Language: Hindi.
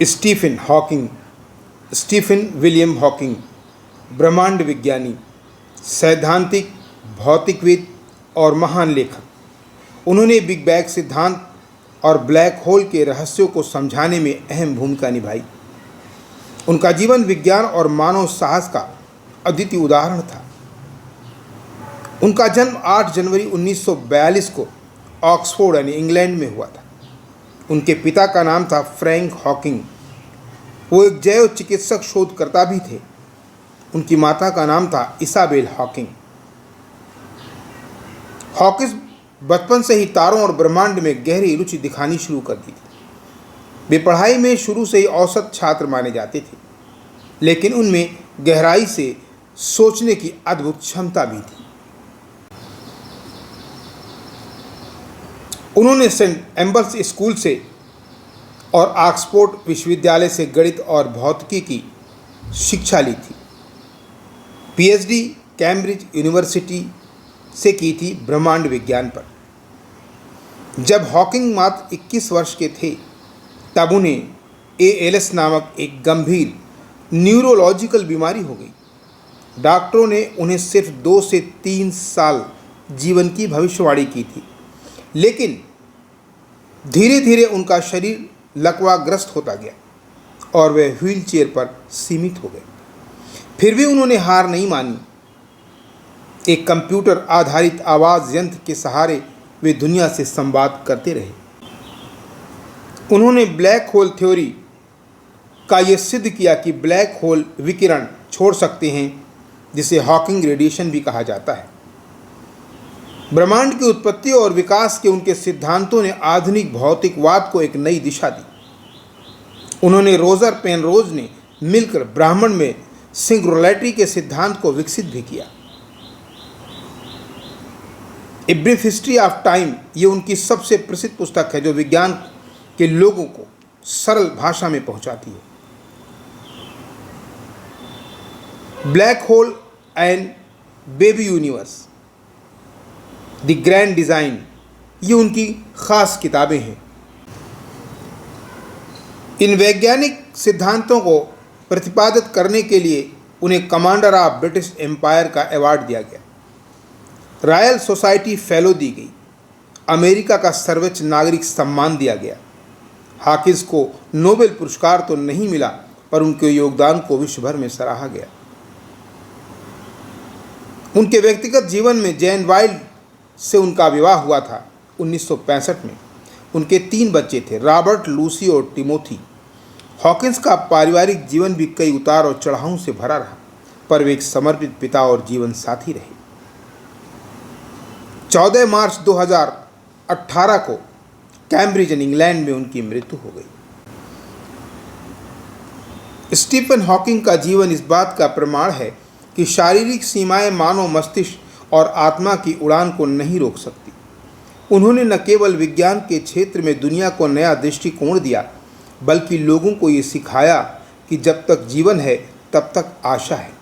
Stephen Hawking, Stephen William Hawking ब्रह्मांड विज्ञानी, सैद्धांतिक, भौतिकविद और महान लेखक। उन्होंने बिग बैंग सिद्धांत और ब्लैक होल के रहस्यों को समझाने में अहम भूमिका निभाई। उनका जीवन विज्ञान और मानव साहस का अद्वितीय उदाहरण था। उनका जन्म 8 जनवरी 1942 को ऑक्सफोर्ड यानी इंग्लैंड में हुआ था। उनके पिता का नाम था फ्रैंक हॉकिंग। वो एक जैव चिकित्सक शोधकर्ता भी थे। उनकी माता का नाम था इसाबेल हॉकिंग। हॉकिंस बचपन से ही तारों और ब्रह्मांड में गहरी रुचि दिखानी शुरू कर दी थी। वे पढ़ाई में शुरू से ही औसत छात्र माने जाते थे, लेकिन उनमें गहराई से सोचने की अद्भुत क्षमता भी थी। उन्होंने सेंट एम्बर्स स्कूल से और ऑक्सफोर्ड विश्वविद्यालय से गणित और भौतिकी की शिक्षा ली थी। पीएचडी कैम्ब्रिज यूनिवर्सिटी से की थी ब्रह्मांड विज्ञान पर। जब हॉकिंग मात्र 21 वर्ष के थे, तब उन्हें एएलएस नामक एक गंभीर न्यूरोलॉजिकल बीमारी हो गई। डॉक्टरों ने उन्हें सिर्फ 2 से 3 साल जीवन की भविष्यवाणी की थी, लेकिन धीरे धीरे उनका शरीर लकवाग्रस्त होता गया और वे व्हीलचेयर पर सीमित हो गए। फिर भी उन्होंने हार नहीं मानी। एक कंप्यूटर आधारित आवाज़ यंत्र के सहारे वे दुनिया से संवाद करते रहे। उन्होंने ब्लैक होल थ्योरी का ये सिद्ध किया कि ब्लैक होल विकिरण छोड़ सकते हैं, जिसे हॉकिंग रेडिएशन भी कहा जाता है। ब्रह्मांड की उत्पत्ति और विकास के उनके सिद्धांतों ने आधुनिक भौतिकवाद को एक नई दिशा दी। उन्होंने रोजर पेनरोज ने मिलकर ब्रह्मांड में सिंगुलैरिटी के सिद्धांत को विकसित भी किया। A brief history of time ये उनकी सबसे प्रसिद्ध पुस्तक है, जो विज्ञान के लोगों को सरल भाषा में पहुंचाती है। Black hole and baby universe, the grand design, ये उनकी खास किताबें हैं। इन वैज्ञानिक सिद्धांतों को प्रतिपादित करने के लिए उन्हें कमांडर ऑफ ब्रिटिश एम्पायर का अवार्ड दिया गया, रॉयल सोसाइटी फेलो दी गई, अमेरिका का सर्वोच्च नागरिक सम्मान दिया गया। हॉकिंस को नोबेल पुरस्कार तो नहीं मिला, पर उनके योगदान को विश्व भर में सराहा गया। उनके व्यक्तिगत जीवन में जैन वाइल्ड से उनका विवाह हुआ था 1965 में। उनके 3 बच्चे थे, रॉबर्ट, लूसी और टिमोथी। हॉकिंस का पारिवारिक जीवन भी कई उतार और चढ़ावों से भरा रहा, पर वे एक समर्पित पिता और जीवन साथी रहे। 14 मार्च 2018 को कैम्ब्रिज इंग्लैंड में उनकी मृत्यु हो गई। स्टीफन हॉकिंग का जीवन इस बात का प्रमाण है कि शारीरिक सीमाएं मानव मस्तिष्क और आत्मा की उड़ान को नहीं रोक सकती। उन्होंने न केवल विज्ञान के क्षेत्र में दुनिया को नया दृष्टिकोण दिया, बल्कि लोगों को ये सिखाया कि जब तक जीवन है तब तक आशा है।